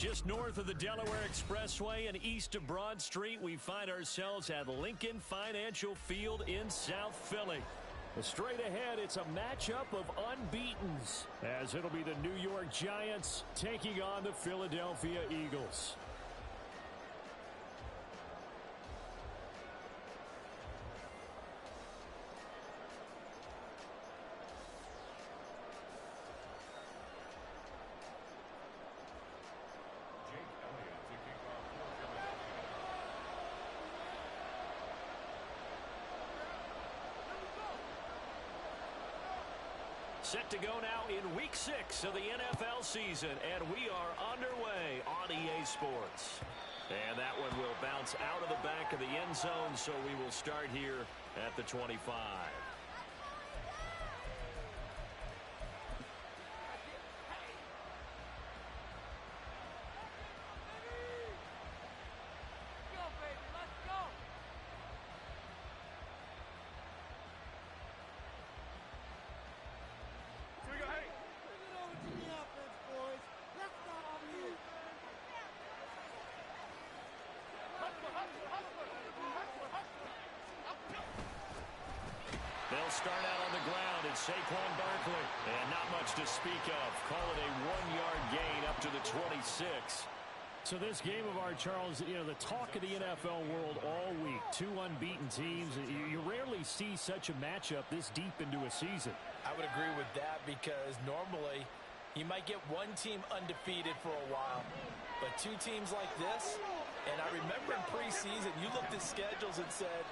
Just north of the Delaware Expressway and east of Broad Street, we find ourselves at Lincoln Financial Field in South Philly. Straight ahead, it's a matchup of unbeatens, as it'll be the New York Giants taking on the Philadelphia Eagles. Set to go now in Week 6 of the NFL season, and we are underway on EA Sports. And that one will bounce out of the back of the end zone, so we will start here at the 25. They'll start out on the ground. It's Saquon Barkley. And not much to speak of. Call it a 1-yard gain up to the 26. So this game of ours, Charles, the talk of the NFL world all week. Two unbeaten teams. You rarely see such a matchup this deep into a season. I would agree with that because normally you might get one team undefeated for a while. But two teams like this, and I remember in preseason, you looked at schedules and said,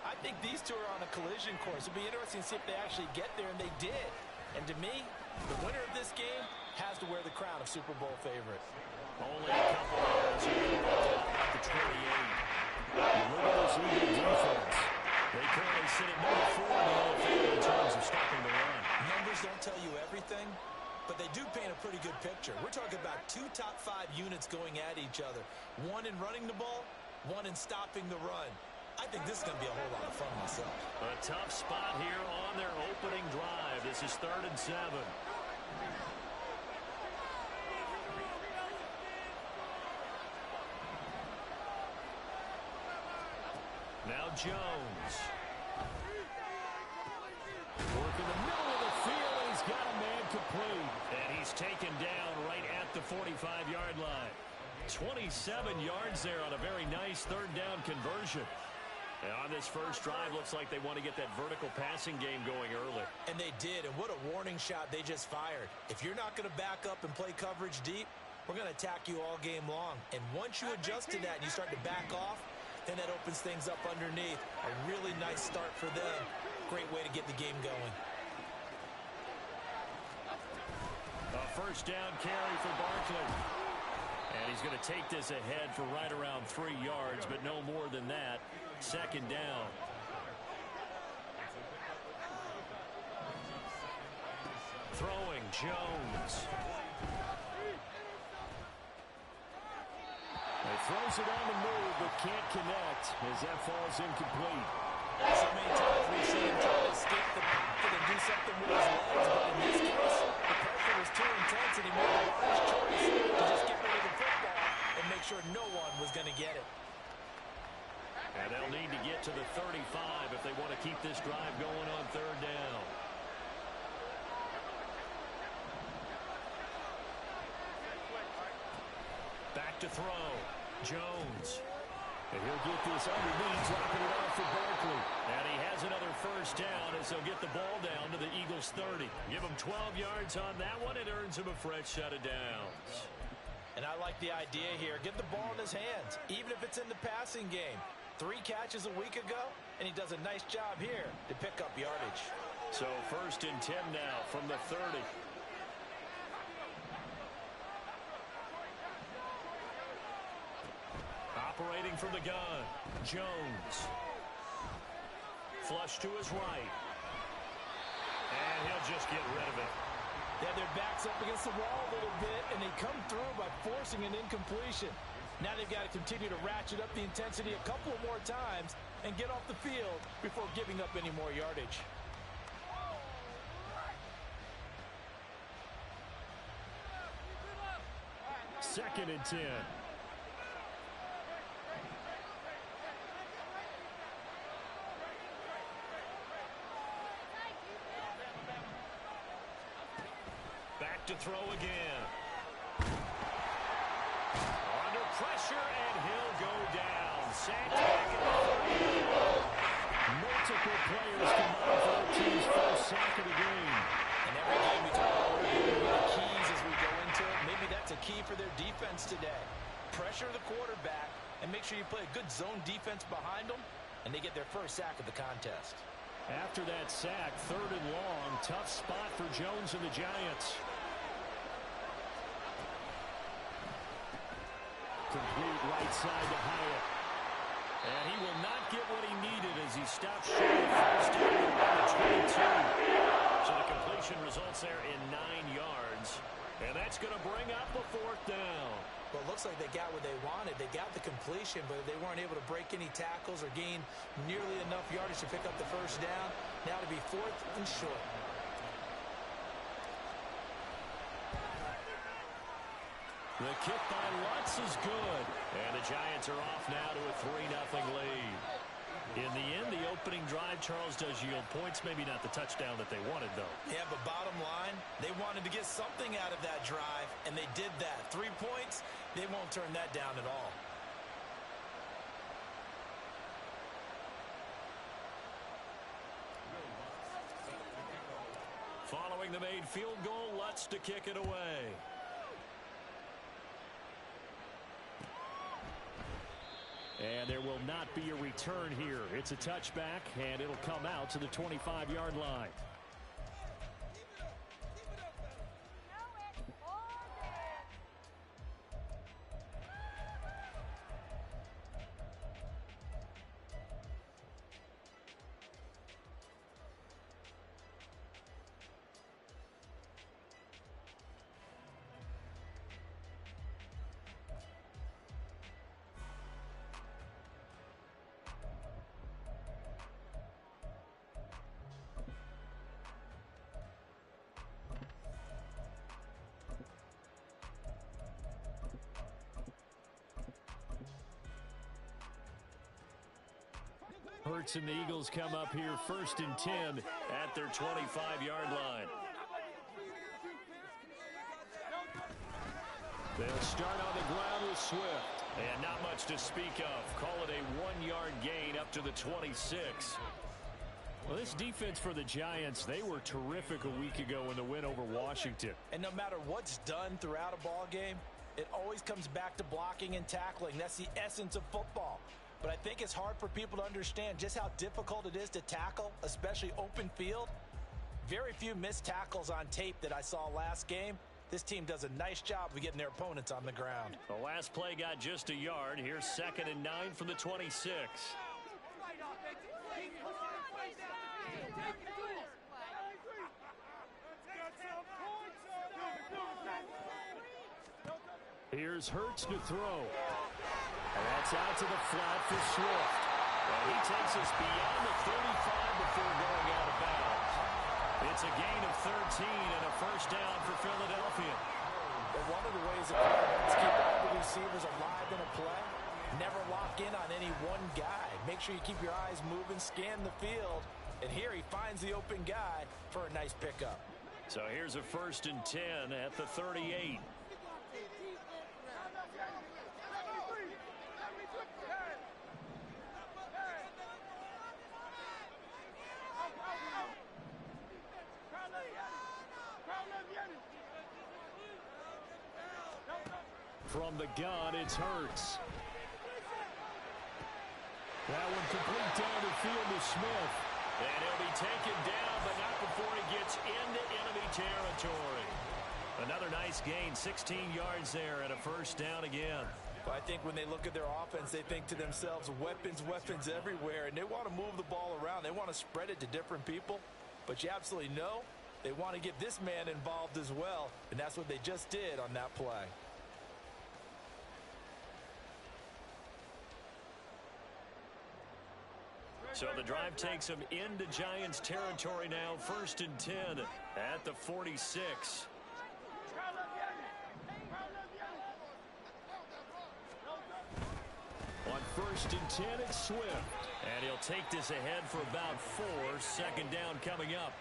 I think these two are on a collision course. It'll be interesting to see if they actually get there, and they did. And to me, the winner of this game has to wear the crown of Super Bowl favorite. Only a couple yards here at the 28. Look at this Eagle defense. They currently sit at number 4 in the NFL in terms of stopping the run. Numbers don't tell you everything, but they do paint a pretty good picture. We're talking about 2 top 5 units going at each other. One in running the ball, one in stopping the run. I think this is going to be a whole lot of fun myself. A tough spot here on their opening drive. This is 3rd and 7. Now Jones. Working the middle of the field. He's got a man complete. And he's taken down right at the 45-yard line. 27 yards there on a very nice 3rd down conversion. And on this first drive, looks like they want to get that vertical passing game going early. And they did, and what a warning shot they just fired. If you're not going to back up and play coverage deep, we're going to attack you all game long. And once you adjust to that and you start to back off, then that opens things up underneath. A really nice start for them. Great way to get the game going. A first down carry for Barkley. And he's going to take this ahead for right around 3 yards, but no more than that. 2nd down. Throwing, Jones. He throws it on the move, but can't connect as that falls incomplete. So many times we've seen him try to escape the pocket and do something with his legs, but in this case, the pressure was too intense and he made the wise choice to just get rid of the football and make sure no one was going to get it. And they'll need to get to the 35 if they want to keep this drive going on 3rd down. Back to throw. Jones. And he'll get this underneath, dropping it off for Barkley. And he has another first down as they'll get the ball down to the Eagles' 30. Give him 12 yards on that one. It earns him a fresh set of downs. And I like the idea here. Get the ball in his hands, even if it's in the passing game. 3 catches a week ago, and he does a nice job here to pick up yardage. So 1st and 10 now from the 30. Operating from the gun, Jones. Flush to his right. And he'll just get rid of it. They have their backs up against the wall a little bit, and they come through by forcing an incompletion. Now they've got to continue to ratchet up the intensity a couple of more times and get off the field before giving up any more yardage. 2nd and 10. Back to throw again. Under pressure, and he'll go down. Sacked back at the 30. Multiple players combined for their team's first sack of the game. And every game we talk about what are going to be the keys as we go into it. Maybe that's a key for their defense today. Pressure the quarterback and make sure you play a good zone defense behind them, and they get their first sack of the contest. After that sack, 3rd and long, tough spot for Jones and the Giants. Complete right side to Hyatt. And he will not get what he needed as he stops short of first down around the 22. So the completion results there in 9 yards. And that's going to bring up a 4th down. Well, it looks like they got what they wanted. They got the completion, but they weren't able to break any tackles or gain nearly enough yardage to pick up the first down. Now to be 4th and short. The kick by Lutz is good. And the Giants are off now to a 3-0 lead. In the end, the opening drive, Charles, does yield points. Maybe not the touchdown that they wanted, though. Yeah, but bottom line, they wanted to get something out of that drive, and they did that. 3 points, they won't turn that down at all. Following the made field goal, Lutz to kick it away. And there will not be a return here. It's a touchback, and it'll come out to the 25-yard line. Hurts and the Eagles come up here 1st and 10 at their 25-yard line. They'll start on the ground with Swift. And not much to speak of. Call it a 1-yard gain up to the 26. Well, this defense for the Giants, they were terrific a week ago in the win over Washington. And no matter what's done throughout a ball game, it always comes back to blocking and tackling. That's the essence of football. But I think it's hard for people to understand just how difficult it is to tackle, especially open field. Very few missed tackles on tape that I saw last game. This team does a nice job of getting their opponents on the ground. The last play got just a yard. Here's 2nd and 9 from the 26. Here's Hurts to throw. And that's out to the flat for Swift. And he takes us beyond the 35 before going out of bounds. It's a gain of 13 and a first down for Philadelphia. But one of the ways that quarterbacks keep all the receivers alive in a play, never lock in on any one guy. Make sure you keep your eyes moving, scan the field. And here he finds the open guy for a nice pickup. So here's a 1st and 10 at the 38. From the gun, it's Hurts. That one complete down the field to Smith. And he'll be taken down, but not before he gets into enemy territory. Another nice gain, 16 yards there, and a first down again. Well, I think when they look at their offense, they think to themselves, weapons, weapons everywhere, and they want to move the ball around. They want to spread it to different people, but you absolutely know they want to get this man involved as well, and that's what they just did on that play. So the drive takes them into Giants territory now, 1st and 10 at the 46. 1st and 10. It's Swift. And he'll take this ahead for about 4. 2nd down coming up.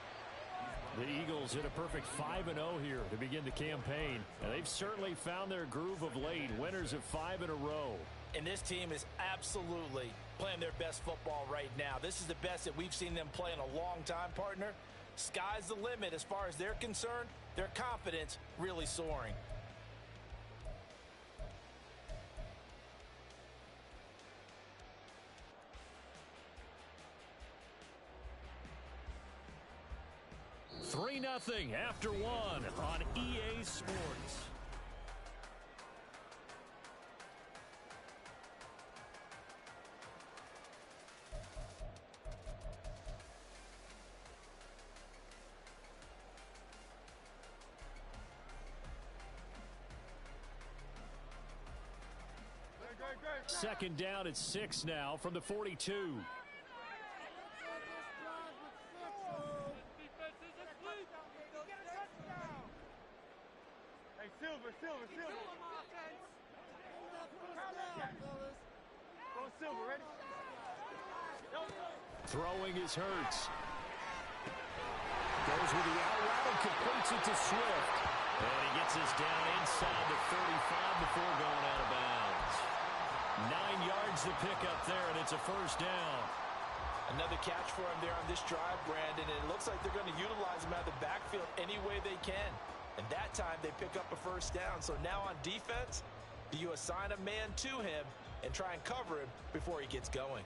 The Eagles hit a perfect 5-0 here to begin the campaign. And they've certainly found their groove of late. Winners of 5 in a row. And this team is absolutely playing their best football right now. This is the best that we've seen them play in a long time, partner. Sky's the limit as far as they're concerned. Their confidence really soaring. Three 3-0 after 1 on EA Sports. Second down at 6 now from the 42. Silver. Go Silver, ready? Throwing is Hurts. Goes with the out route and completes it to Swift. And he gets this down inside the 35 before going out of bounds. 9 yards to pick up there, and it's a 1st down. Another catch for him there on this drive, Brandon. And it looks like they're going to utilize him out of the backfield any way they can. And that time they pick up a 1st down. So now on defense, you assign a man to him and try and cover him before he gets going.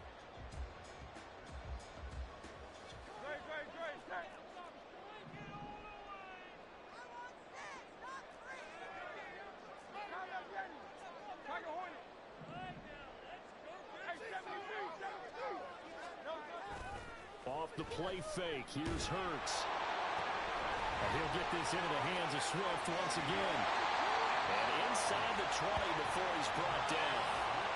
Off the play fake, here's Hurts. And he'll get this into the hands of Swift once again. And inside the 20 before he's brought down.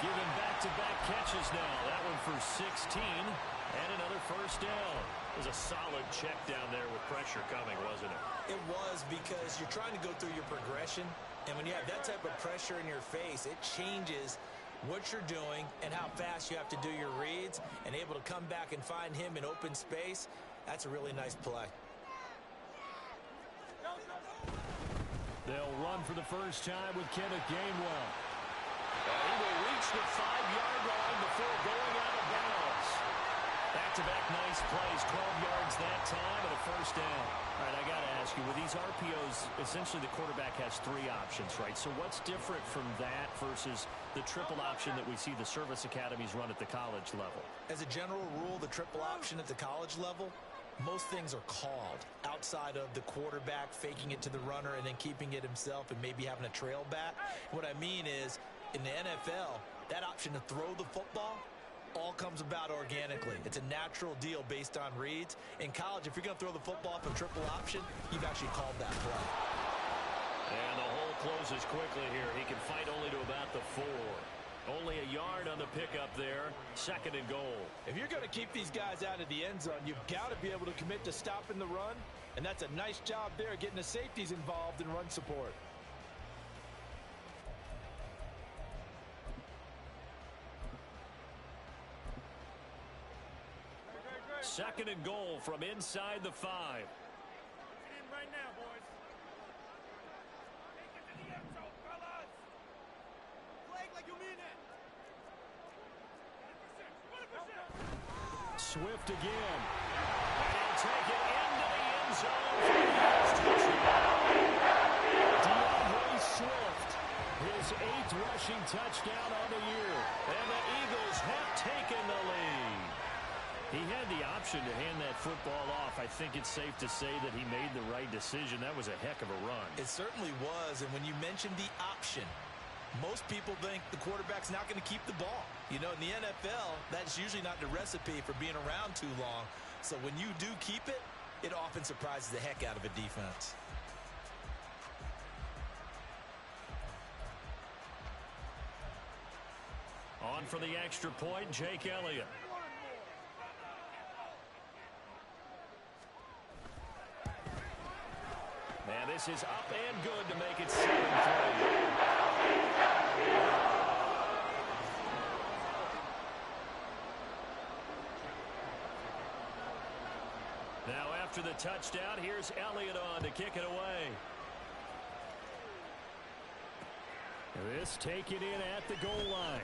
Giving back-to-back catches now. That one for 16 and another 1st down. It was a solid check down there with pressure coming, wasn't it? It was, because you're trying to go through your progression. And when you have that type of pressure in your face, it changes what you're doing and how fast you have to do your reads, and able to come back and find him in open space. That's a really nice play. They'll run for the first time with Kenneth Gainwell. He will reach the 5-yard line before going out of bounds. Back-to-back nice plays, 12 yards that time, and a 1st down. All right, I got to ask you, with these RPOs, essentially the quarterback has 3 options, right? So what's different from that versus the triple option that we see the service academies run at the college level? As a general rule, the triple option at the college level, most things are called outside of the quarterback faking it to the runner and then keeping it himself and maybe having a trail back. What I mean is, in the NFL, that option to throw the football all comes about organically. It's a natural deal based on reads. In college, if you're going to throw the football for triple option, you've actually called that play. And the hole closes quickly here. He can fight only to about the 4. Only a yard on the pickup there. 2nd and goal. If you're going to keep these guys out of the end zone, you've got to be able to commit to stopping the run. And that's a nice job there, getting the safeties involved in run support. Second and goal from inside the 5. Right now, boys. Take it to the end zone, fellas. Flag like you mean it. 100%. Swift again. And he'll take it into the end zone for the Eagles touchdown. DeAndre Swift, his 8th rushing touchdown of the year. And the Eagles have taken the lead. He had the option to hand that football off. I think it's safe to say that he made the right decision. That was a heck of a run. It certainly was, and when you mentioned the option, most people think the quarterback's not going to keep the ball. You know, in the NFL, that's usually not the recipe for being around too long. So when you do keep it, it often surprises the heck out of a defense. On for the extra point, Jake Elliott. And this is up and good to make it 7-3. after the touchdown. Here's Elliott on to kick it away. This taken in at the goal line.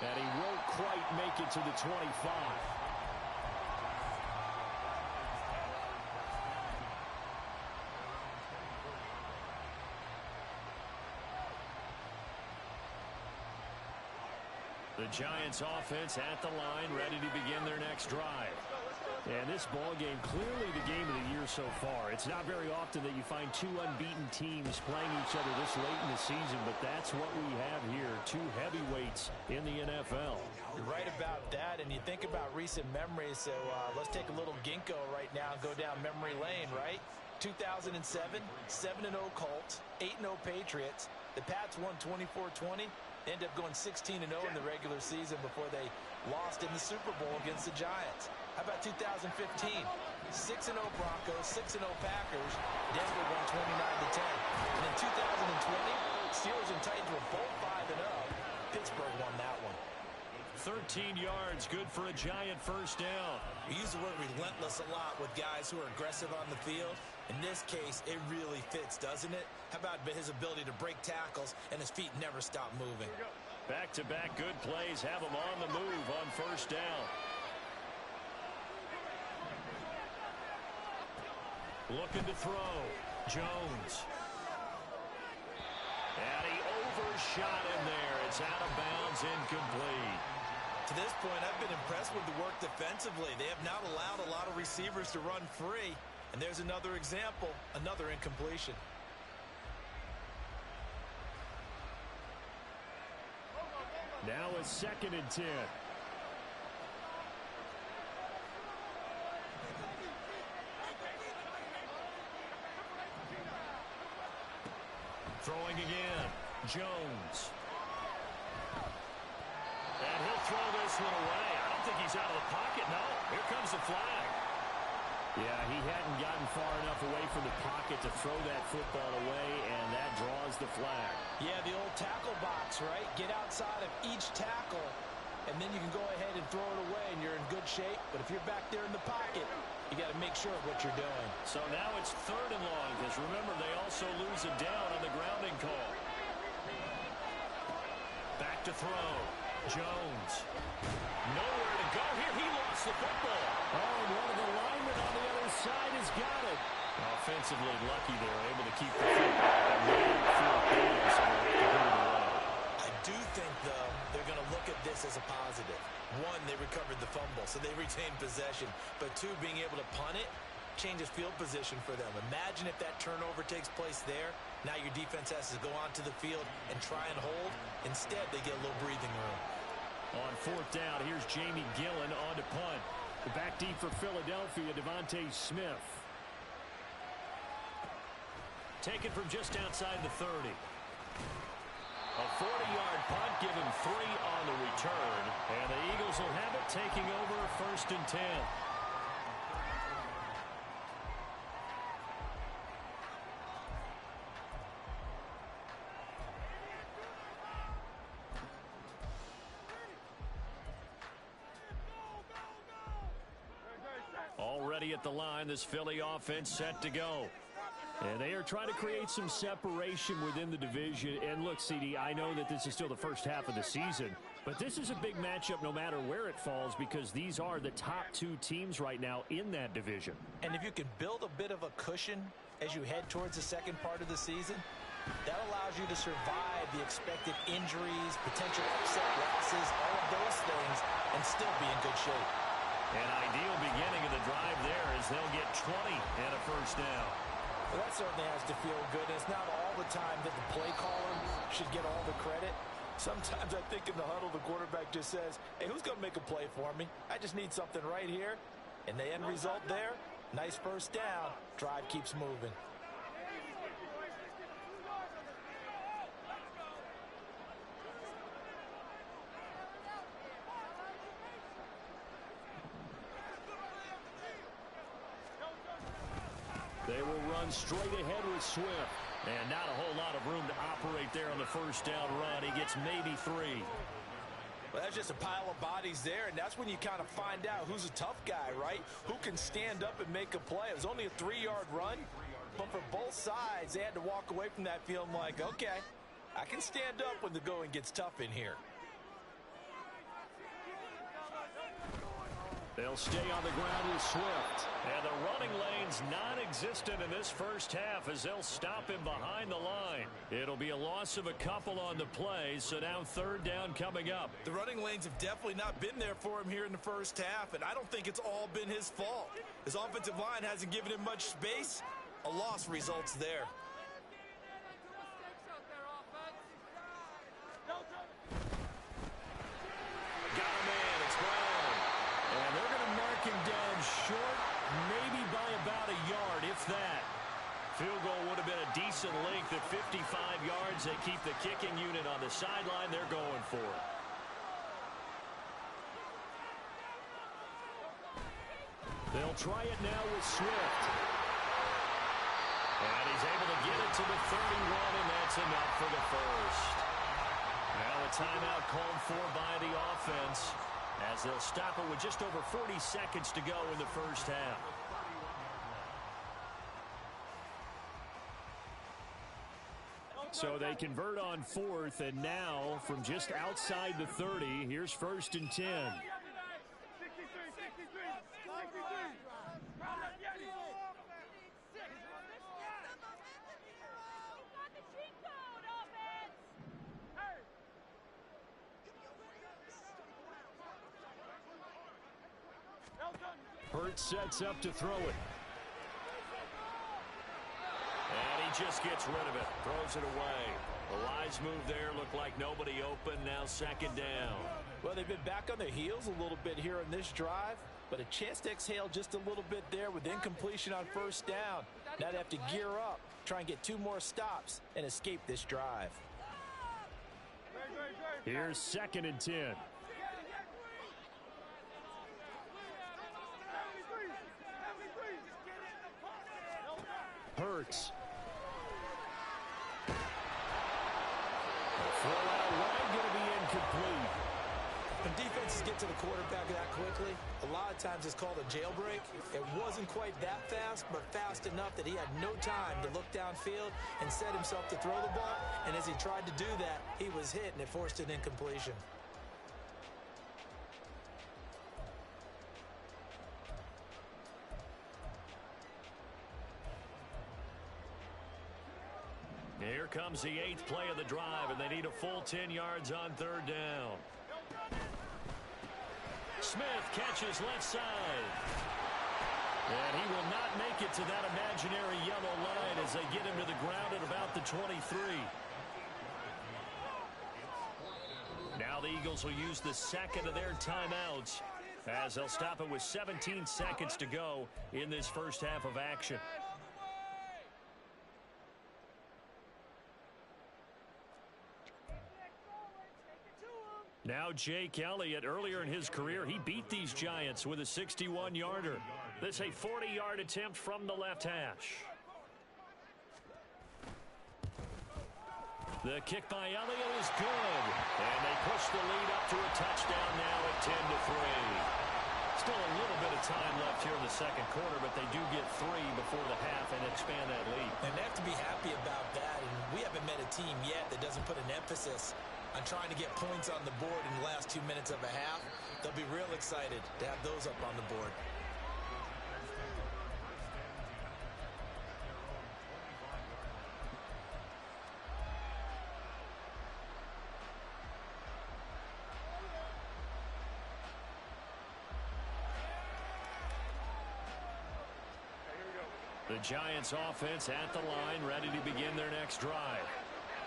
And he won't quite make it to the 25. The Giants offense at the line, ready to begin their next drive. And this ball game, clearly the game of the year so far. It's not very often that you find two unbeaten teams playing each other this late in the season, but that's what we have here, two heavyweights in the NFL. You're right about that, and you think about recent memories, so let's take a little ginkgo right now and go down memory lane, right? 2007, 7-0 Colts, 8-0 Patriots. The Pats won 24-20. They ended up going 16-0 in the regular season before they lost in the Super Bowl against the Giants. How about 2015? 6-0 Broncos, 6-0 Packers. Denver won 29-10. And in 2020, Steelers and Titans were both 5-0. Pittsburgh won that one. 13 yards, good for a Giant first down. We use the word relentless a lot with guys who are aggressive on the field. In this case, it really fits, doesn't it? How about his ability to break tackles and his feet never stop moving? Back-to-back good plays have him on the move on first down. Looking to throw. Jones. And he overshot him there. It's out of bounds, incomplete. To this point, I've been impressed with the work defensively. They have not allowed a lot of receivers to run free. And there's another example, another incompletion. Now a 2nd and 10. Throwing again. Jones. And he'll throw this one away. I don't think he's out of the pocket. No, here comes the flag. Yeah, he hadn't gotten far enough away from the pocket to throw that football away, and that draws the flag. Yeah, the old tackle box, right? Get outside of each tackle, and then you can go ahead and throw it away, and you're in good shape. But if you're back there in the pocket, you got to make sure of what you're doing. So now it's 3rd and long, because remember, they also lose a down on the grounding call. Back to throw. Jones. Nowhere to go here. He lost the football. Oh, and one of the linemen on the other side has got it. Offensively lucky they're able to keep the football. I do think, though, they're going to look at this as a positive. One, they recovered the fumble, so they retained possession. But two, being able to punt it changes field position for them. Imagine if that turnover takes place there. Now your defense has to go onto the field and try and hold. Instead, they get a little breathing room. On 4th down, here's Jamie Gillen on to punt. Back deep for Philadelphia, Devontae Smith. Taken from just outside the 30. A 40-yard punt, give him 3 on the return. And the Eagles will have it, taking over 1st and 10. Already at the line, this Philly offense set to go. And they are trying to create some separation within the division. And look, CD, I know that this is still the first half of the season, but this is a big matchup no matter where it falls, because these are the top 2 teams right now in that division. And if you can build a bit of a cushion as you head towards the second part of the season, that allows you to survive the expected injuries, potential upset losses, all of those things, and still be in good shape. An ideal beginning of the drive there as they'll get 20 and a first down. Well, that certainly has to feel good. It's not all the time that the play caller should get all the credit. Sometimes I think in the huddle, the quarterback just says, hey, who's going to make a play for me? I just need something right here. And the end result there, nice first down. Drive keeps moving. They will run straight ahead with Swift. And not a whole lot of room to operate there on the first down run. He gets maybe 3. Well, that's just a pile of bodies there, and that's when you kind of find out who's a tough guy, right? Who can stand up and make a play. It was only a 3-yard run, but for both sides, they had to walk away from that feeling like, okay, I can stand up when the going gets tough in here. They'll stay on the ground with Swift. And the running lane's non-existent in this first half as they'll stop him behind the line. It'll be a loss of a couple on the play, so now third down coming up. The running lanes have definitely not been there for him here in the first half, and I don't think it's all been his fault. His offensive line hasn't given him much space. A loss results there. Short, maybe by about a yard, if that. Field goal would have been a decent length at 55 yards. They keep the kicking unit on the sideline. They're going for it. They'll try it now with Swift. And he's able to get it to the 31, and that's enough for the first. Now a timeout called for by the offense, as they'll stop it with just over 40 seconds to go in the first half. So they convert on fourth, and now from just outside the 30, here's first and 10. Hurts sets up to throw it. And he just gets rid of it. Throws it away. The wise move there. Looked like nobody open. Now second down. Well, they've been back on their heels a little bit here in this drive, but a chance to exhale just a little bit there with incompletion on first down. Now they have to gear up, try and get 2 more stops, and escape this drive. Here's second and 10. Hurts. Throw out wide, going to be incomplete. When defenses get to the quarterback that quickly, a lot of times it's called a jailbreak. It wasn't quite that fast, but fast enough that he had no time to look downfield and set himself to throw the ball. And as he tried to do that, he was hit, and it forced an incompletion. Here comes the 8th play of the drive, and they need a full 10 yards on third down. Smith catches left side. And he will not make it to that imaginary yellow line as they get him to the ground at about the 23. Now the Eagles will use the second of their timeouts as they'll stop it with 17 seconds to go in this first half of action. Now Jake Elliott, earlier in his career, he beat these Giants with a 61-yarder. This a 40-yard attempt from the left hash. The kick by Elliott is good. And they push the lead up to a touchdown now at 10-3. Still a little bit of time left here in the second quarter, but they do get 3 before the half and expand that lead. And they have to be happy about that. And we haven't met a team yet that doesn't put an emphasis on trying to get points on the board in the last 2 minutes of a half. They'll be real excited to have those up on the board. The Giants offense at the line, ready to begin their next drive.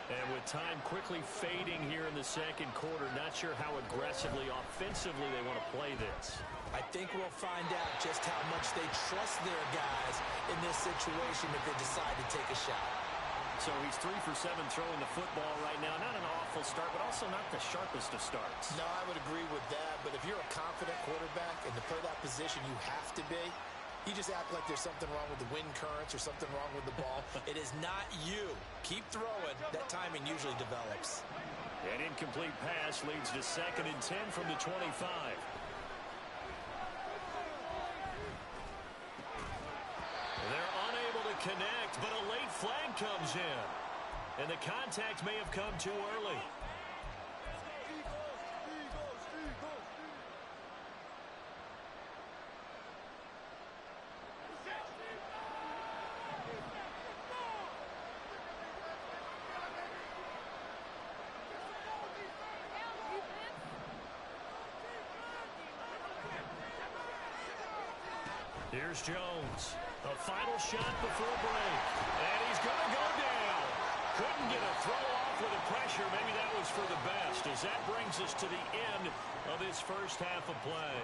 And with time quickly fading here in the second quarter, not sure how aggressively, offensively they want to play this. I think we'll find out just how much they trust their guys in this situation if they decide to take a shot. So he's 3 for 7 throwing the football right now. Not an awful start, but also not the sharpest of starts. No, I would agree with that. But if you're a confident quarterback and to play that position you have to be, you just act like there's something wrong with the wind currents or something wrong with the ball. It is not you. Keep throwing. That timing usually develops. An incomplete pass leads to 2nd and 10 from the 25. They're unable to connect, but a late flag comes in. And the contact may have come too early. Here's Jones. A final shot before break. And he's going to go down. Couldn't get a throw off with the pressure. Maybe that was for the best, as that brings us to the end of this first half of play.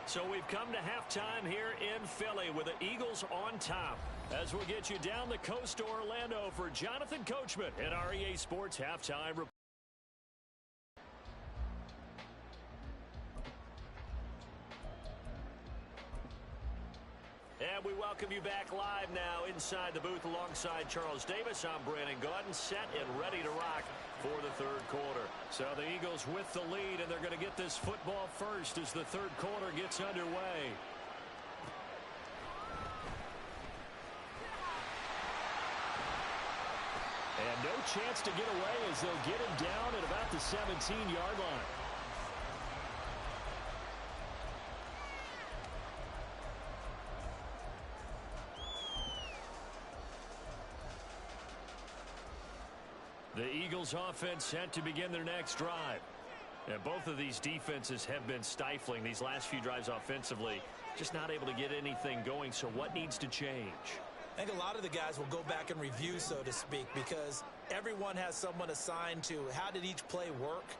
So we've come to halftime here in Philly with the Eagles on top. As we'll get you down the coast to Orlando for Jonathan Coachman and our EA Sports Halftime Report. And we welcome you back live now inside the booth alongside Charles Davis. I'm Brandon Gaudin, set and ready to rock for the third quarter. So the Eagles with the lead, and they're going to get this football first as the third quarter gets underway. And no chance to get away as they'll get him down at about the 17-yard line. The Eagles offense set to begin their next drive. And both of these defenses have been stifling these last few drives offensively. Just not able to get anything going. So what needs to change? I think a lot of the guys will go back and review, so to speak, because everyone has someone assigned to how did each play work.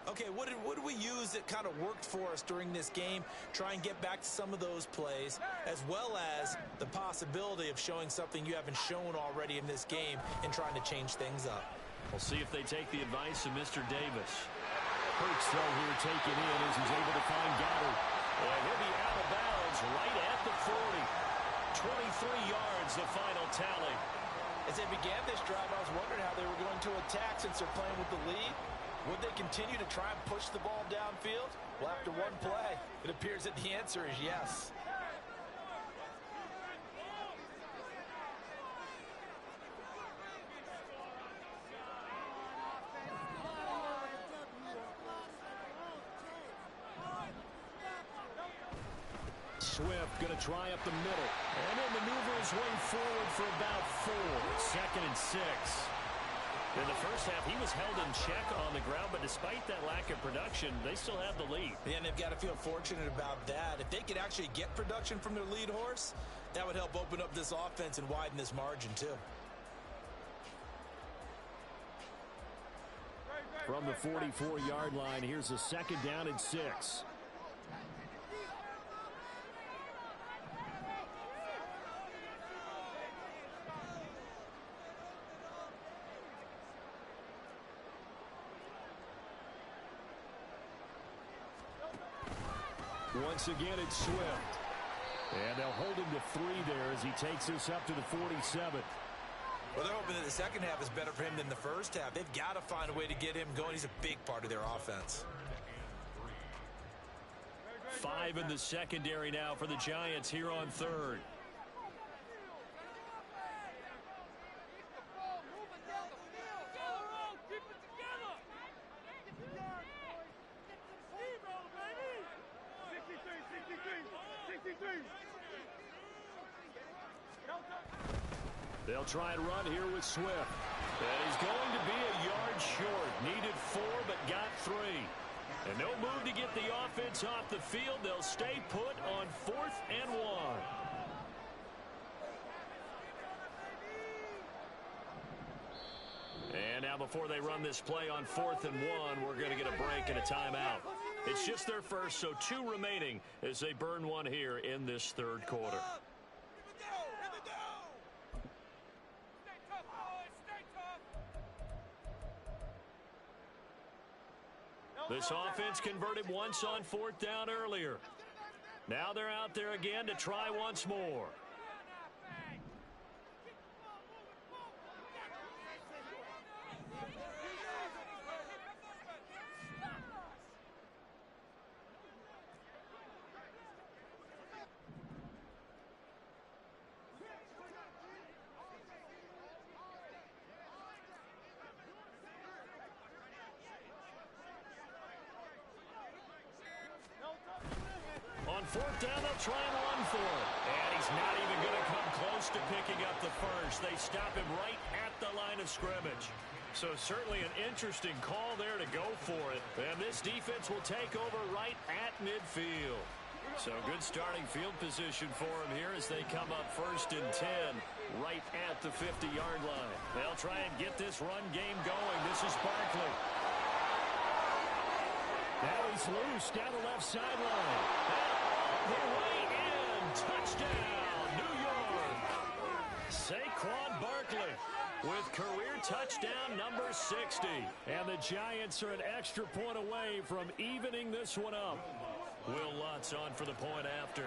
Okay, what did we use that kind of worked for us during this game? Try and get back to some of those plays, as well as the possibility of showing something you haven't shown already in this game and trying to change things up. We'll see if they take the advice of Mr. Davis. Hurts throw here taken in as he's able to find Goddard. And he'll be out of bounds right at the 40. 23 yards, the final tally. As they began this drive, I was wondering how they were going to attack since they're playing with the lead. Would they continue to try and push the ball downfield? Well, after one play, it appears that the answer is yes. Swift going to try up the middle. And he'll maneuver his way forward for about 4. 2nd and 6. In the first half, he was held in check on the ground, but despite that lack of production, they still have the lead. Yeah, and they've got to feel fortunate about that. If they could actually get production from their lead horse, that would help open up this offense and widen this margin, too. From the 44-yard line, here's a 2nd down and 6. Once again, it's Swift. And they'll hold him to 3 there as he takes this up to the 47. Well, they're hoping that the second half is better for him than the first half. They've got to find a way to get him going. He's a big part of their offense. 5 in the secondary now for the Giants here on 3rd. They'll try and run here with Swift. And he's going to be a yard short. Needed 4, but got 3. And no move to get the offense off the field. They'll stay put on 4th and 1. And now before they run this play on 4th and 1, we're going to get a break and a timeout. It's just their first, so 2 remaining as they burn 1 here in this third quarter. This offense converted once on 4th down earlier. Now they're out there again to try once more. down. They'll try and run for it. And he's not even going to come close to picking up the first. They stop him right at the line of scrimmage. So certainly an interesting call there to go for it. And this defense will take over right at midfield. So good starting field position for him here as they come up 1st and 10 right at the 50-yard line. They'll try and get this run game going. This is Barkley. Now he's loose down the left sideline. The way in. Touchdown, New York. Saquon Barkley with career touchdown number 60. And the Giants are an extra point away from evening this one up. Will Lutz on for the point after.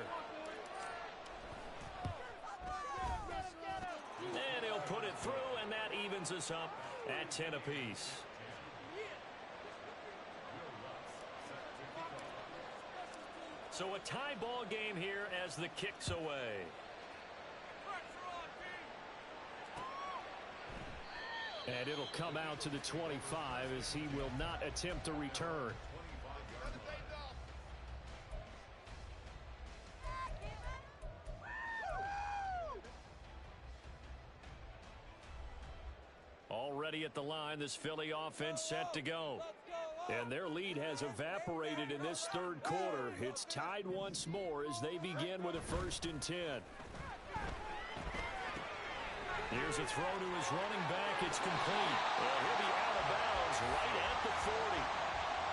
And he'll put it through, and that evens us up at 10 apiece. So a tie ball game here as the kick's away. And it'll come out to the 25 as he will not attempt a return. Already at the line, this Philly offense set to go. And their lead has evaporated in this third quarter. It's tied once more as they begin with a 1st and 10. Here's a throw to his running back. It's complete. Well, he'll be out of bounds right at the 40.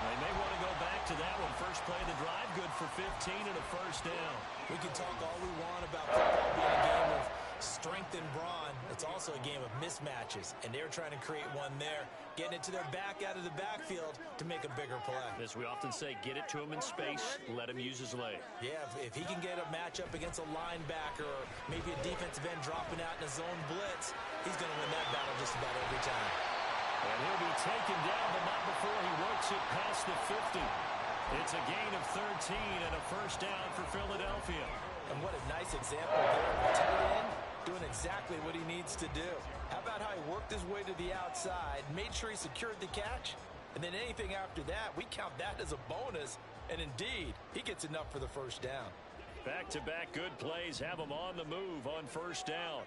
They may want to go back to that one. First play of the drive, good for 15 and a 1st down. We can talk all we want about football being a game of strength and brawn. It's also a game of mismatches, and they're trying to create one there, getting it to their back out of the backfield to make a bigger play. As we often say, get it to him in space, let him use his leg. Yeah, if he can get a matchup against a linebacker or maybe a defensive end dropping out in a zone blitz, he's going to win that battle just about every time. And he'll be taken down, but not before he works it past the 50. It's a gain of 13 and a 1st down for Philadelphia. And what a nice example there of a tight end doing exactly what he needs to do. How about how he worked his way to the outside, made sure he secured the catch, and then anything after that, we count that as a bonus. And indeed, he gets enough for the 1st down. Back-to-back good plays have him on the move on 1st down.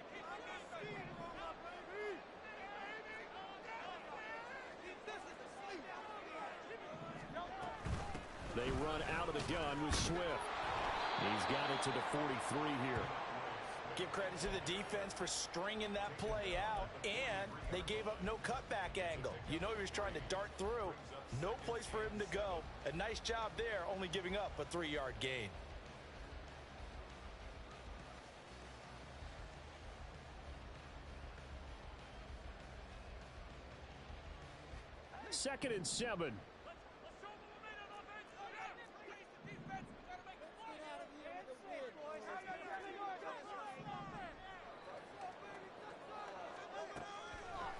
They run out of the gun with Swift. He's got it to the 43 here. Give credit to the defense for stringing that play out, and they gave up no cutback angle. You know he was trying to dart through. No place for him to go. A nice job there, only giving up a 3-yard gain. Second and 7.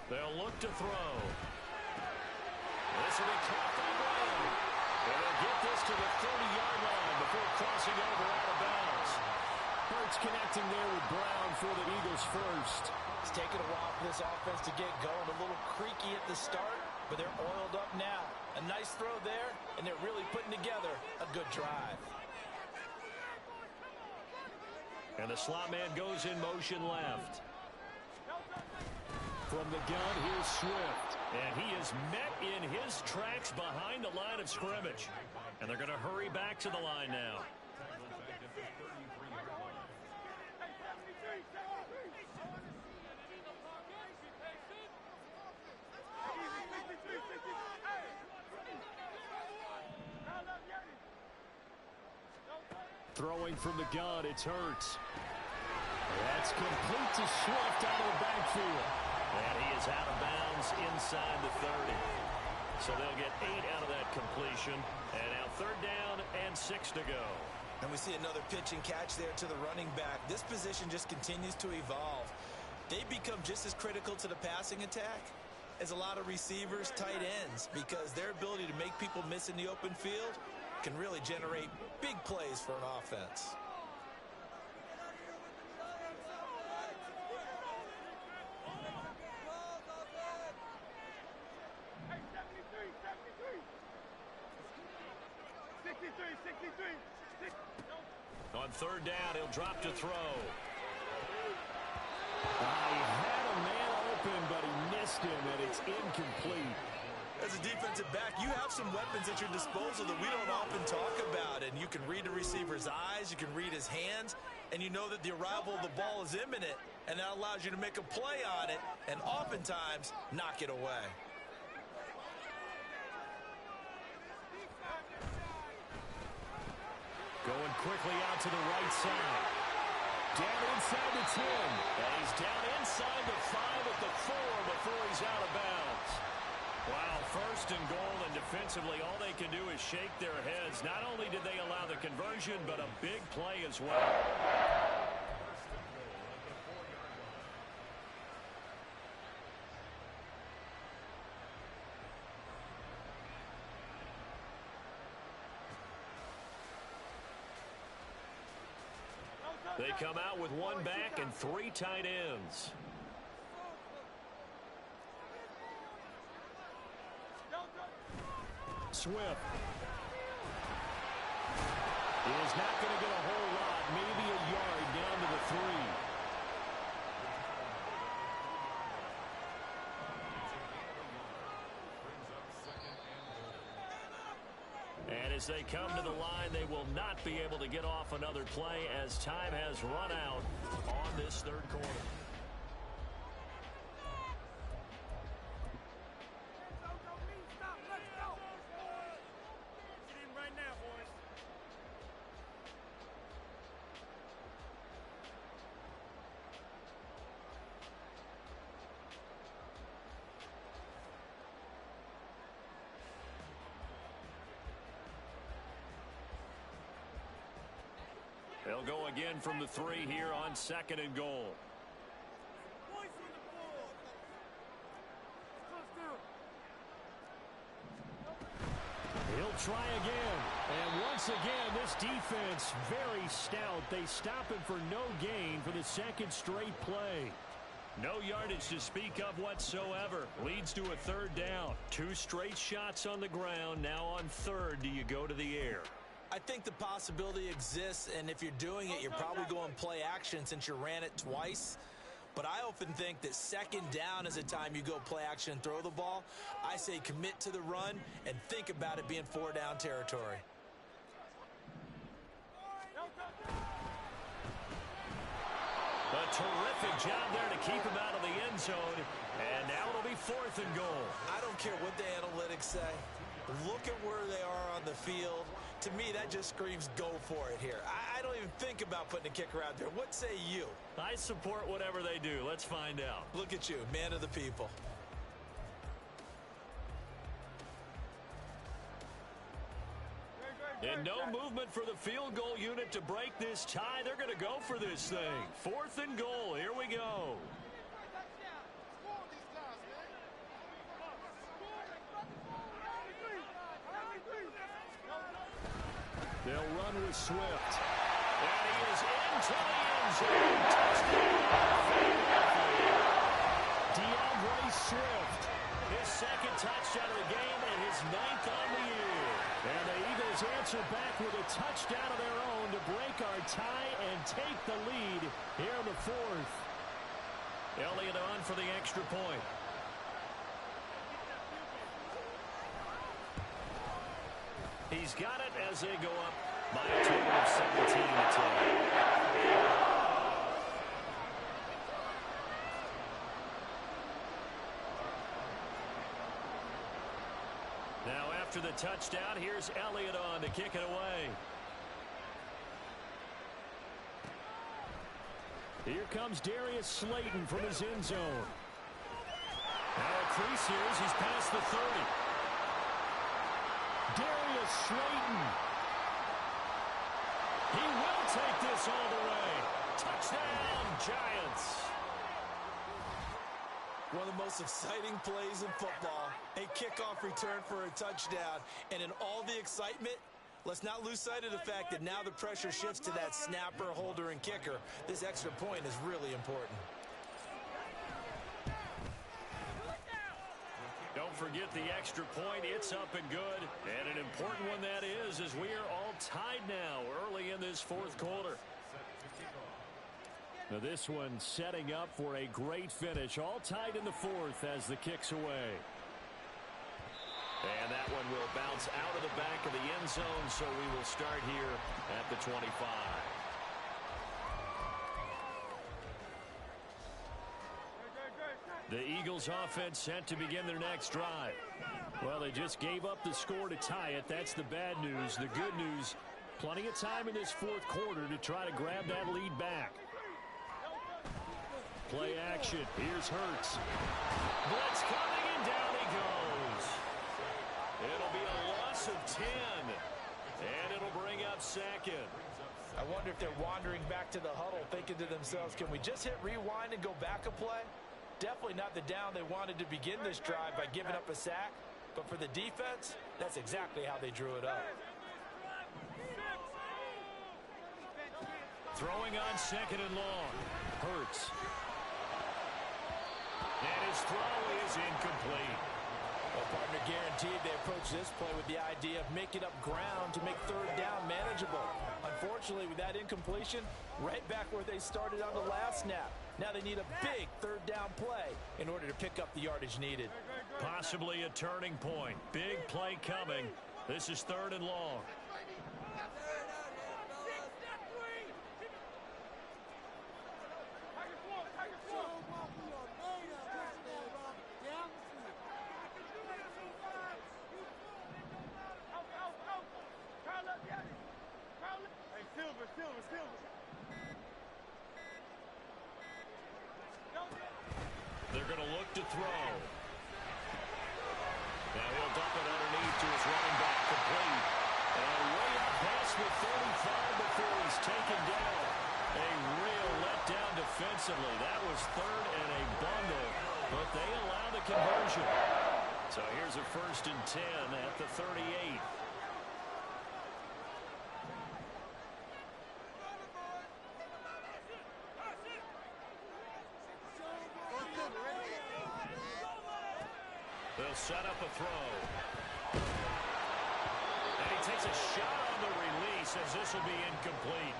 They'll look to throw. This will be caught by Brown. And they'll get this to the 30-yard line before crossing over out of bounds. Hurts connecting there with Brown for the Eagles first. It's taken a while for this offense to get going. A little creaky at the start, but they're oiled up now. A nice throw there, and they're really putting together a good drive. And the slot man goes in motion left. From the gun, here's Swift. And he is met in his tracks behind the line of scrimmage. And they're going to hurry back to the line now. Throwing from the gun, it's Hurts. That's complete to Swift out of the backfield. And he is out of bounds inside the 30. So they'll get 8 out of that completion. And now 3rd down and 6 to go. And we see another pitch and catch there to the running back. This position just continues to evolve. They become just as critical to the passing attack as a lot of receivers, tight ends, because their ability to make people miss in the open field can really generate big plays for an offense. On third down, he'll drop to throw. He had a man open, but he missed him, and it's incomplete. As a defensive back, you have some weapons at your disposal that we don't often talk about, and you can read the receiver's eyes, you can read his hands, and you know that the arrival of the ball is imminent, and that allows you to make a play on it and oftentimes knock it away. Going quickly out to the right side. Down inside the 10. And he's down inside the 5 at the 4 before he's out of bounds. Wow, first and goal, and defensively all they can do is shake their heads. Not only did they allow the conversion, but a big play as well. They come out with one back and 3 tight ends. Swift is not going to get a whole lot, maybe a yard down to the 3. And as they come to the line, they will not be able to get off another play as time has run out on this third quarter. They'll go again from the 3 here on 2nd and goal. He'll try again. And once again, this defense very stout. They stop him for no gain for the 2nd straight play. No yardage to speak of whatsoever. Leads to a 3rd down. 2 straight shots on the ground. Now on 3rd, do you go to the air? I think the possibility exists, and if you're doing it, you're probably going play action since you ran it twice. But I often think that 2nd down is a time you go play action and throw the ball. I say commit to the run and think about it being 4 down territory. A terrific job there to keep him out of the end zone. And now it'll be 4th and goal. I don't care what the analytics say. Look at where they are on the field. To me, that just screams go for it here. I don't even think about putting a kicker out there. What say you? I support whatever they do. Let's find out. Look at you, man of the people. And no movement for the field goal unit to break this tie. They're going to go for this thing. 4th and goal. Here we go. They'll run with Swift. And he is into the end zone. DeAndre Swift. His 2nd touchdown of the game and his 9th on the year. And the Eagles answer back with a touchdown of their own to break our tie and take the lead here in the 4th. Elliott on for the extra point. He's got it as they go up by a total of 17-10. Now after the touchdown, here's Elliott on to kick it away. Here comes Darius Slayton from his end zone. Now a crease here as he's past the 30. Darius Slayton. He will take this all the way. Touchdown, Giants. One of the most exciting plays in football. A kickoff return for a touchdown. And in all the excitement, let's not lose sight of the fact that now the pressure shifts to that snapper, holder, and kicker. This extra point is really important. Don't forget the extra point. It's up and good. And an important one that is, as we are all tied now early in this fourth quarter. Now this one setting up for a great finish. All tied in the fourth as the kick's away. And that one will bounce out of the back of the end zone, so we will start here at the 25. The Eagles offense set to begin their next drive. Well, they just gave up the score to tie it. That's the bad news. The good news, plenty of time in this fourth quarter to try to grab that lead back. Play action. Here's Hurts. Blitz coming, and down he goes. It'll be a loss of 10. And it'll bring up second. I wonder if they're wandering back to the huddle thinking to themselves, can we just hit rewind and go back a play? Definitely not the down they wanted to begin this drive by giving up a sack. But for the defense, that's exactly how they drew it up. Throwing on second and long. Hurts. And his throw is incomplete. Well, partner, guaranteed they approach this play with the idea of making up ground to make third down manageable. Unfortunately, with that incompletion, right back where they started on the last snap. Now they need a big third down play in order to pick up the yardage needed. Possibly a turning point. Big play coming. This is third and long. They're going to look to throw. Now he'll dump it underneath to his running back, complete. And way up past the 35 before he's taken down. A real letdown defensively. That was third and a bundle, but they allow the conversion. So here's a 1st and 10 at the 38. They'll set up a throw. And he takes a shot on the release as this will be incomplete.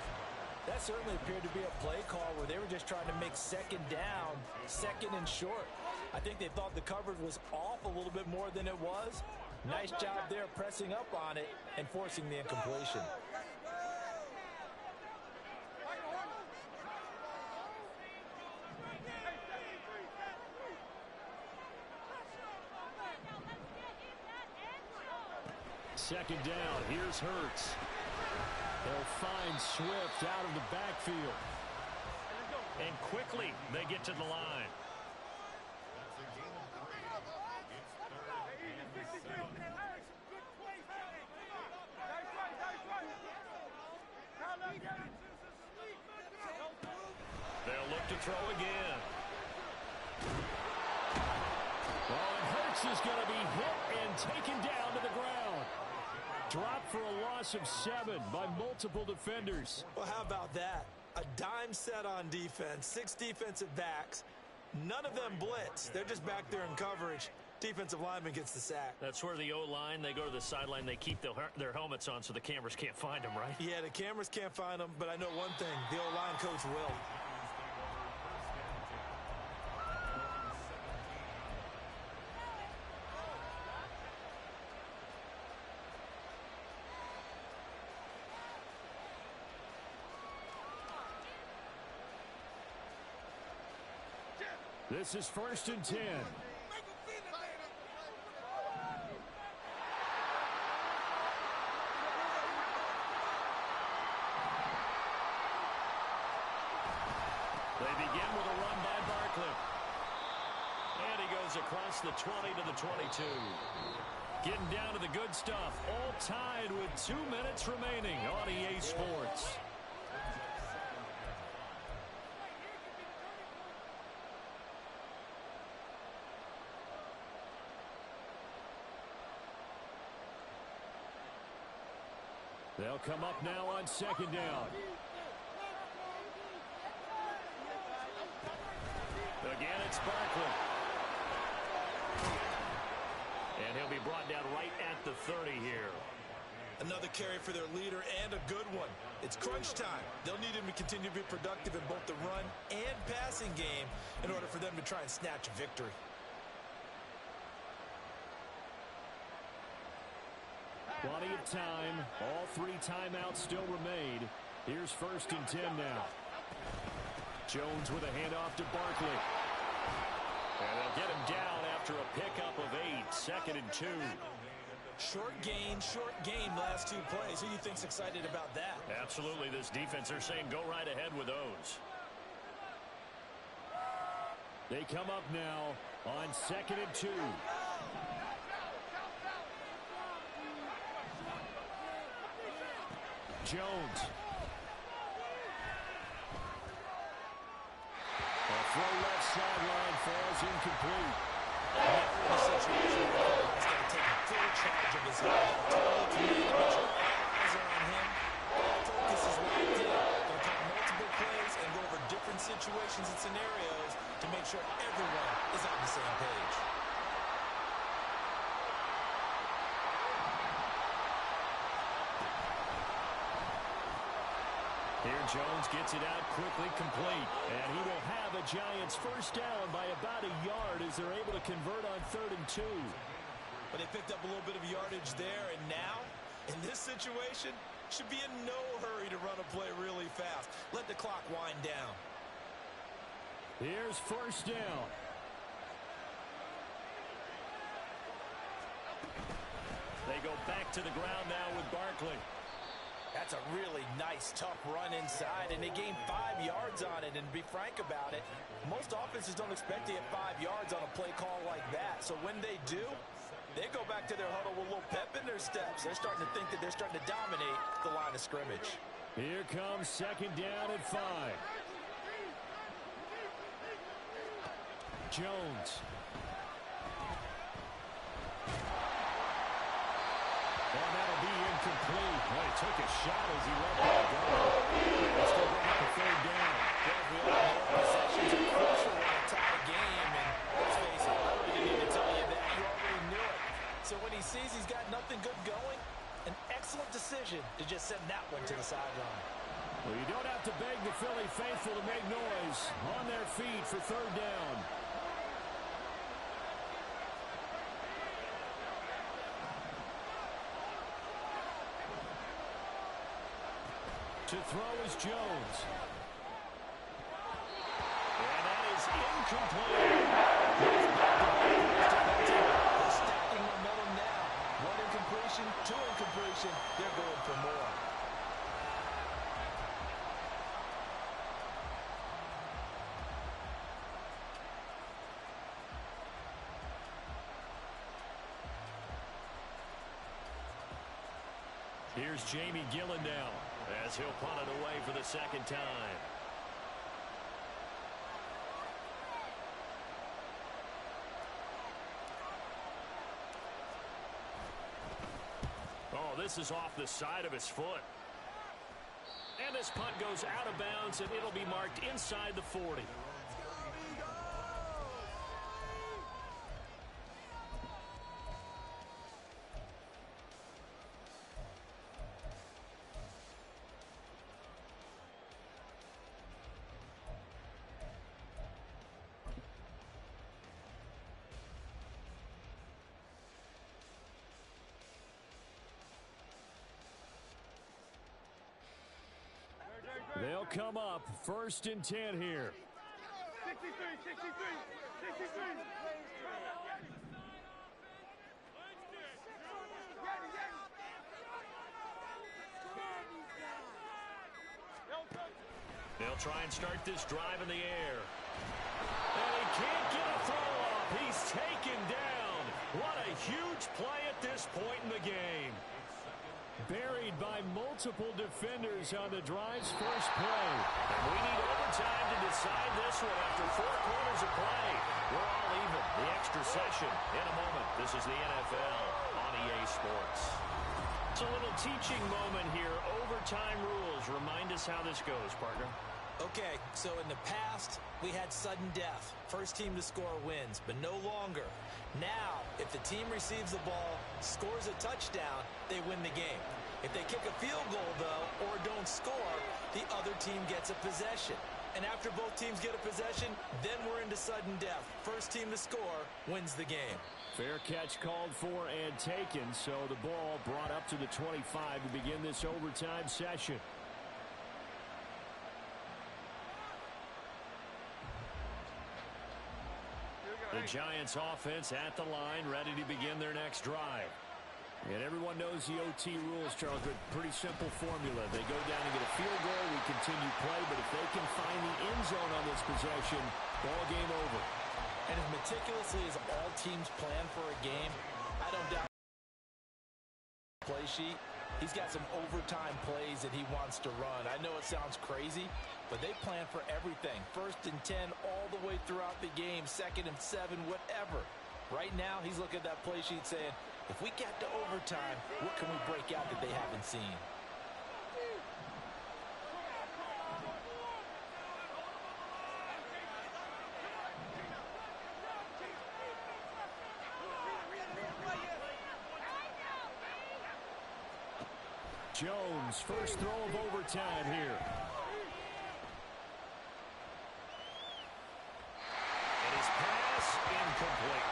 That certainly appeared to be a play call where they were just trying to make second down, second and short. I think they thought the coverage was off a little bit more than it was. Nice job there pressing up on it and forcing the incompletion. Second down. Here's Hurts. They'll find Swift out of the backfield. And quickly they get to the line. They'll look to throw again. Well, and Hurts is going to be hit and taken down to the ground. Dropped for a loss of 7 by multiple defenders. Well, how about that? A dime set on defense, 6 defensive backs. None of them blitz. They're just back there in coverage. Defensive lineman gets the sack. That's where the O-line, they go to the sideline, they keep their helmets on so the cameras can't find them, right? Yeah, the cameras can't find them, but I know one thing. The O-line coach will. This is 1st and 10. They begin with a run by Barkley. And he goes across the 20 to the 22. Getting down to the good stuff. All tied with 2 minutes remaining on EA Sports. They'll come up now on second down. Again, it's Barkley. he'll be brought down right at the 30 here. Another carry for their leader and a good one. It's crunch time. They'll need him to continue to be productive in both the run and passing game in order for them to try and snatch a victory. Plenty of time. All 3 timeouts still remain. Here's 1st and 10 now. Jones with a handoff to Barkley. And they'll get him down after a pickup of 8. 2nd and 2. Short gain, last 2 plays. Who do you think's excited about that? Absolutely. This defense, they're saying go right ahead with those. They come up now on 2nd and 2. Jones. A throw left sideline falls incomplete. In a situation where he's got to take full charge of his life. Totally committed to make sure all eyes are on him. All focus is locked in. Going to call multiple plays and go over different situations and scenarios to make sure everyone is on the same page. Here Jones gets it out quickly, complete. And he will have a Giants first down by about a yard as they're able to convert on 3rd and 2. But they picked up a little bit of yardage there, and now, in this situation, should be in no hurry to run a play really fast. Let the clock wind down. Here's 1st down. They go back to the ground now with Barkley. That's a really nice, tough run inside, and they gained 5 yards on it. And to be frank about it, most offenses don't expect to get 5 yards on a play call like that. So when they do, they go back to their huddle with a little pep in their steps. They're starting to think that they're starting to dominate the line of scrimmage. Here comes 2nd down at 5. Jones. And that'll be incomplete. Well, he took a shot as he let that go. He'll still bring up the 3rd down. Well, we all know possessions are crucial in a tie game, and let's face it, I really didn't need to tell you that. You already knew it. So when he sees he's got nothing good going, an excellent decision to just send that one to the sideline. Well, you don't have to beg the Philly faithful to make noise. On their feet for 3rd down. To throw is Jones. And that is incomplete. They're stacking momentum now. 1 incompletion, 2 incompletion. They're going for more. Here's Jamie Gillen now as he'll punt it away for the 2nd time. Oh, this is off the side of his foot. And this punt goes out of bounds, and it'll be marked inside the 40. They'll come up 1st and 10 here. 63. They'll try and start this drive in the air. And he can't get a throw off. He's taken down. What a huge play at this point in the game. Buried by multiple defenders on the drive's first play. And we need overtime to decide this one after 4 quarters of play. We're all even. The extra session in a moment. This is the NFL on EA Sports. It's a little teaching moment here. Overtime rules. Remind us how this goes, partner. Okay, so in the past, we had sudden death. First team to score wins, but no longer. Now, if the team receives the ball, scores a touchdown, they win the game. If they kick a field goal, though, or don't score, the other team gets a possession. And after both teams get a possession, then we're into sudden death. First team to score wins the game. Fair catch called for and taken, so the ball brought up to the 25 to begin this overtime session. The Giants offense at the line, ready to begin their next drive. And everyone knows the OT rules, Charles, but pretty simple formula. They go down and get a field goal, we continue play, but if they can find the end zone on this possession, ball game over. And as meticulously as all teams plan for a game, I don't doubt the play sheet. He's got some overtime plays that he wants to run. I know it sounds crazy, but they plan for everything. 1st and 10 all the way throughout the game, 2nd and 7, whatever. Right now, he's looking at that play sheet saying, if we get to overtime, what can we break out that they haven't seen? Jones, first throw of overtime here. And his pass incomplete.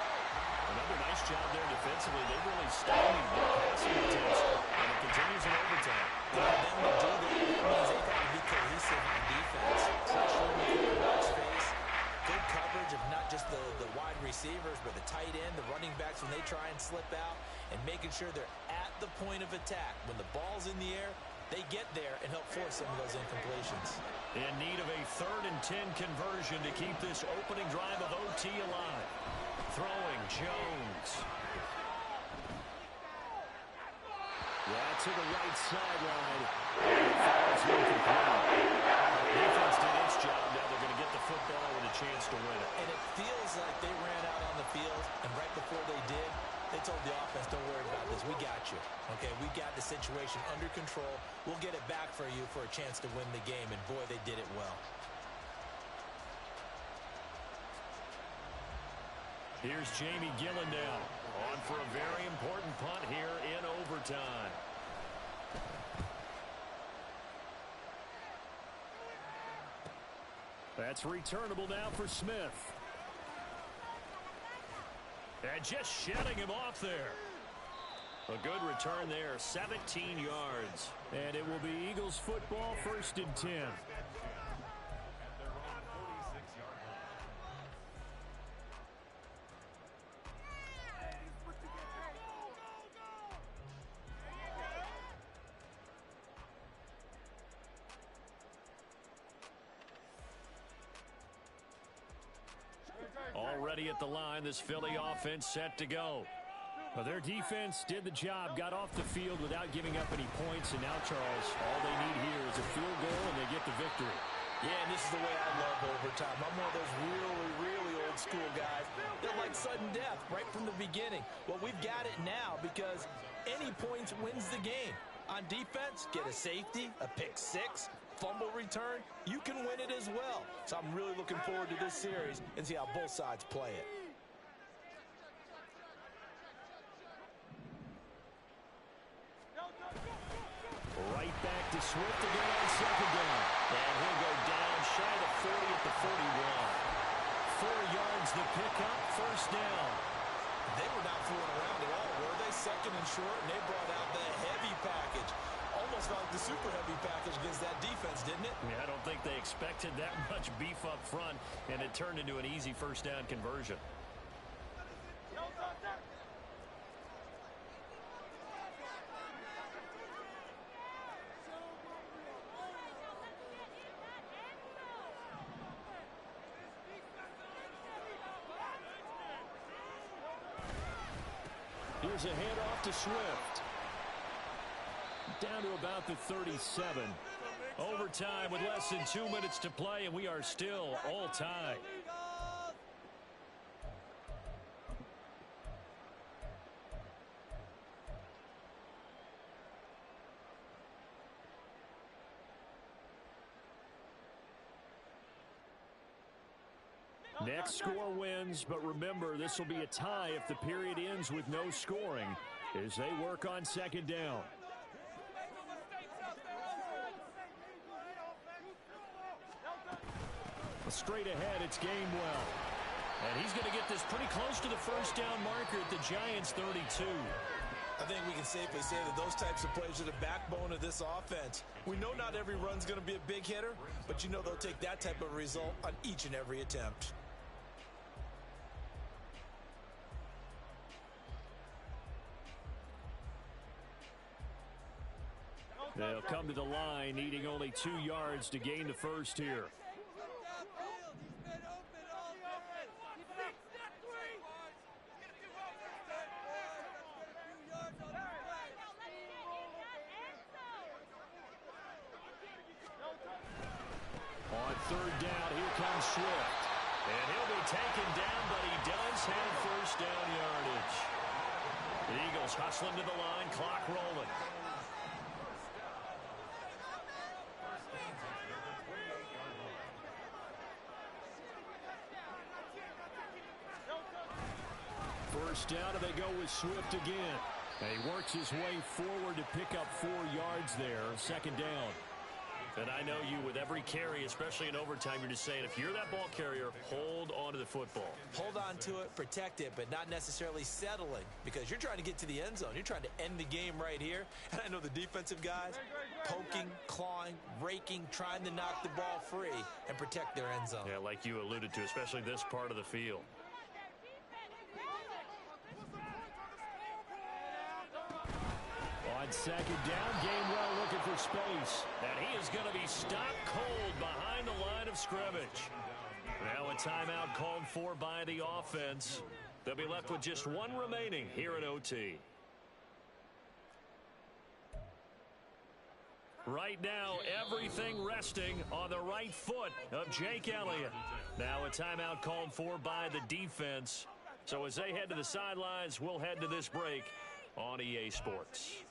Another nice job there defensively. They really stymied the passing attempts, and it continues in overtime. For them to do that, that means they got to be cohesive on defense. Pressure in the quarterback's face. Good coverage of not just the wide receivers, but the tight end, the running backs when they try and slip out, and making sure they're at the point of attack. When the ball's in the air, they get there and help force some of those incompletions. In need of a 3rd and 10 conversion to keep this opening drive of OT alive. Throwing Jones. Yeah, to the right sideline. Falls incomplete. Defense did its job. Now they're going to get the football with a chance to win it. And it feels like they ran out on the field, and right before they did, they told the offense, don't worry about this. We got you. Okay, we got the situation under control. We'll get it back for you for a chance to win the game. And, boy, they did it well. Here's Jamie Gillen now. On for a very important punt here in overtime. That's returnable now for Smith. And just shedding him off there. A good return there, 17 yards. And it will be Eagles football, 1st and 10. Already at the line, this Philly offense set to go. Well, their defense did the job, got off the field without giving up any points, and now, Charles, all they need here is a field goal, and they get the victory. Yeah, and this is the way I love overtime. I'm one of those really old school guys that like sudden death right from the beginning. Well, we've got it now because any points wins the game. On defense, get a safety, a pick six, fumble return, you can win it as well. So I'm really looking forward to this series and see how both sides play it. Right back to Swift again on 2nd down. And he'll go down shy of 40 at the 41. 4 yards the pickup, 1st down. They were not fooling around at all, were they? 2nd and short, and they brought out the heavy package. Almost like the super heavy package against that defense, didn't it? Yeah, I don't think they expected that much beef up front, and it turned into an easy 1st down conversion. Here's a handoff to Swift. Down to about the 37. Overtime with less than 2 minutes to play, and we are still all tied. Next score wins, but remember, this will be a tie if the period ends with no scoring as they work on second down. Straight ahead, it's Gainwell. And he's going to get this pretty close to the first down marker at the Giants' 32. I think we can safely say that those types of plays are the backbone of this offense. We know not every run's going to be a big hitter, but you know they'll take that type of result on each and every attempt. They'll come to the line, needing only 2 yards to gain the first here. On third down, here comes Swift. And he'll be taken down, but he does have first down yardage. The Eagles hustling to the line, clock rolling. First down, and they go with Swift again. And he works his way forward to pick up 4 yards there, second down. And I know you, with every carry, especially in overtime, you're just saying, if you're that ball carrier, hold on to the football. Hold on to it, protect it, but not necessarily settling, because you're trying to get to the end zone. You're trying to end the game right here. And I know the defensive guys, poking, clawing, raking, trying to knock the ball free and protect their end zone. Yeah, like you alluded to, especially this part of the field. On second down, Gainwell looking for space. And he is going to be stopped cold behind the line of scrimmage. Now a timeout called for by the offense. They'll be left with just 1 remaining here in OT. Right now, everything resting on the right foot of Jake Elliott. Now a timeout called for by the defense. So as they head to the sidelines, we'll head to this break on EA Sports.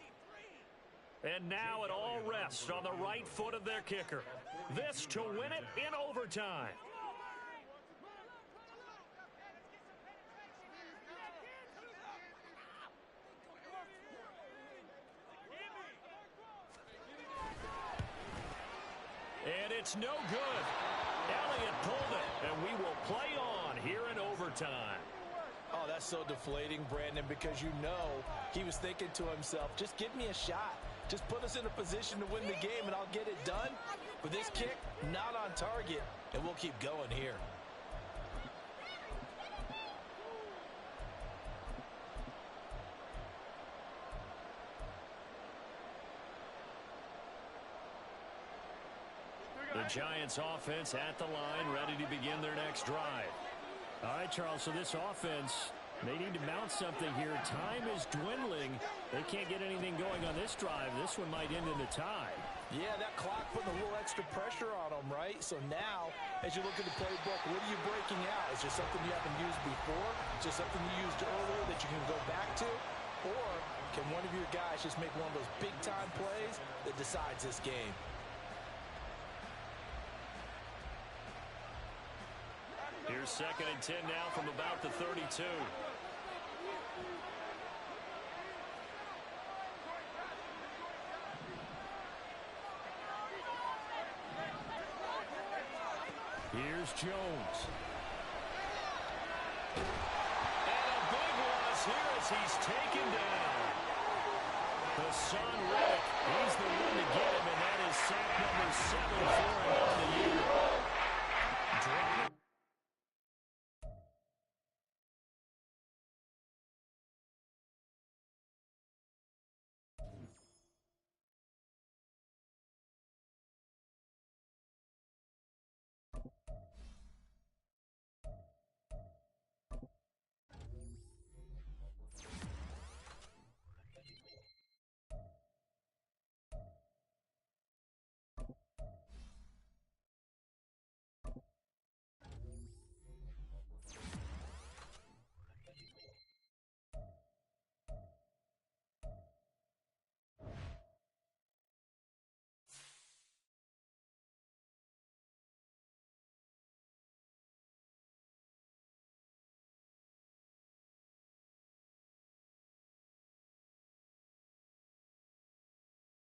And now it all rests on the right foot of their kicker. This to win it in overtime. And it's no good. Elliott pulled it, and we will play on here in overtime. Oh, that's so deflating, Brandon, because you know he was thinking to himself, just give me a shot. Just put us in a position to win the game, and I'll get it done. But this kick, not on target, and we'll keep going here. The Giants offense at the line, ready to begin their next drive. All right, Charles, so this offense, they need to mount something here. Time is dwindling. They can't get anything going on this drive. This one might end in a tie. Yeah, that clock putting a little extra pressure on them, right? So now, as you look at the playbook, what are you breaking out? Is there something you haven't used before? Is there something you used earlier that you can go back to? Or can one of your guys just make one of those big-time plays that decides this game? Here's 2nd and 10 now from about the 32. Here's Jones. And a big loss here as he's taken down. The son, Rick, he's the one to get him, and that is sack number 7 for him on the year. Drop it